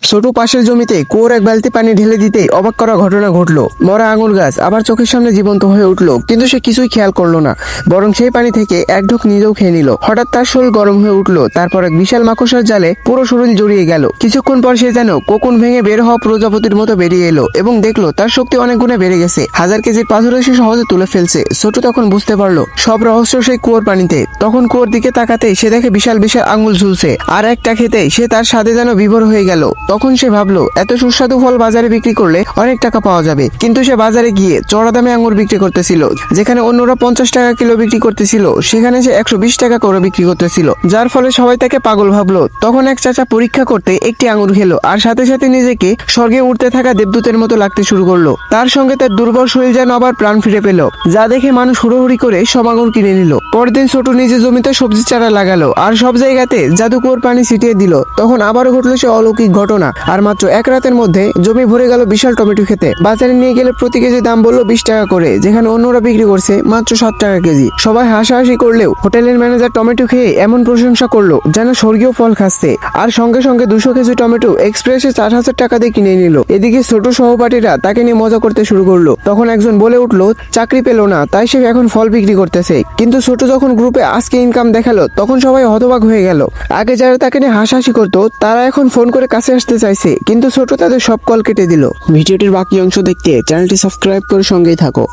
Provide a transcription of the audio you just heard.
ছোট পাশের জমিতে কুয়োর এক বালতি পানি ঢেলে দিতেই অবাক করা ঘটনা ঘটলো। মরা আঙুর গাছ আবার চোখের সামনে জীবন্ত হয়ে উঠলো, কিন্তু সে কিছুই খেয়াল করলো না, বরং সেই পানি থেকে এক ঢোক নিজেও খেয়ে নিল। হঠাৎ তার শরীর গরম হয়ে উঠলো, তারপর এক বিশাল মাকড়সার জালে পুরো শরীর জড়িয়ে গেল। কিছুক্ষণ পর সে যেন কোকুন ভেঙে বের হওয়া প্রজাপতির মতো বেরিয়ে এলো এবং দেখলো তার শক্তি অনেক গুণে বেড়ে গেছে। 1000 কেজির পাথরে সে সহজে তুলে ফেলছে। ছোট তখন বুঝতে পারলো সব রহস্য সেই কুয়োর পানিতে। তখন কুয়োর দিকে তাকাতেই সে দেখে বিশাল বিশাল আঙ্গুল ঝুলছে, আর একটা খেতেই সে তার স্বাদে যেন বিভোর হয়ে গেল। তখন সে ভাবলো এত সুস্বাদু ফল বাজারে বিক্রি করলে অনেক টাকা পাওয়া যাবে, কিন্তু সে বাজারে গিয়ে চড়া দামে আঙ্গুর বিক্রি করতেছিল। যেখানে অন্যরা 50 টাকা কিলো বিক্রি করতেছিল, সেখানে সে 120 টাকা করে বিক্রি করতেছিল, যার ফলে সবাই তাকে পাগল ভাবলো। তখন এক চাচা পরীক্ষা করতে একটি আঙ্গুর খেলো, আর সাথে সাথে নিজেকে স্বর্গে উঠতে থাকা দেবদূতের মতো লাগতে শুরু করলো। তার সঙ্গে তার দুর্বল শরীর যেন আবার প্রাণ ফিরে পেল, যা দেখে মানুষ হুড়োহুড়ি করে সব আঙ্গুর কিনে নিল। পরদিন ছোট নিজে জমিতে সবজি চারা লাগালো, আর সব জায়গাতে জাদুকর পানি ছিটিয়ে দিল। তখন আবারও ঘটলো সে অলৌকিক ঘটনা, আর মাত্র এক রাতের মধ্যে জমি ভরে গেল বিশাল টমেটো খেতে। বাজারে নিয়ে গেলে প্রতি কেজি দাম বললো 20 টাকা করে, যেখানে অন্যরা বিক্রি করছে মাত্র 7 টাকা কেজি। সবাই হাসাহাসি করলেও হোটেলের ম্যানেজার টমেটো খেয়ে এমন প্রশংসা করলো যেন স্বর্গীয় ফল খাচ্ছে, আর সঙ্গে সঙ্গে 200 কেজি টমেটো এক্সপ্রেসে 4000 টাকা দিয়ে কিনে নিল। এদিকে ছোট সহপাঠীরা তাকে নিয়ে মজা করতে শুরু করলো। তখন একজন বলে উঠলো চাকরি পেল না, তাই সে এখন ফল বিক্রি করতেছে। কিন্তু ছোট যখন গ্রুপে আজকে ইনকাম দেখালো, তখন সবাই হতবাক হয়ে গেল। আগে যারা তাকে নিয়ে হাসাহাসি করতো, তারা এখন ফোন করে কাছে আসতে চাইছে, কিন্তু ছোট তাদের সব কল কেটে দিল। ভিডিওটির বাকি অংশ দেখতে চ্যানেলটি সাবস্ক্রাইব করে সঙ্গেই থাকো।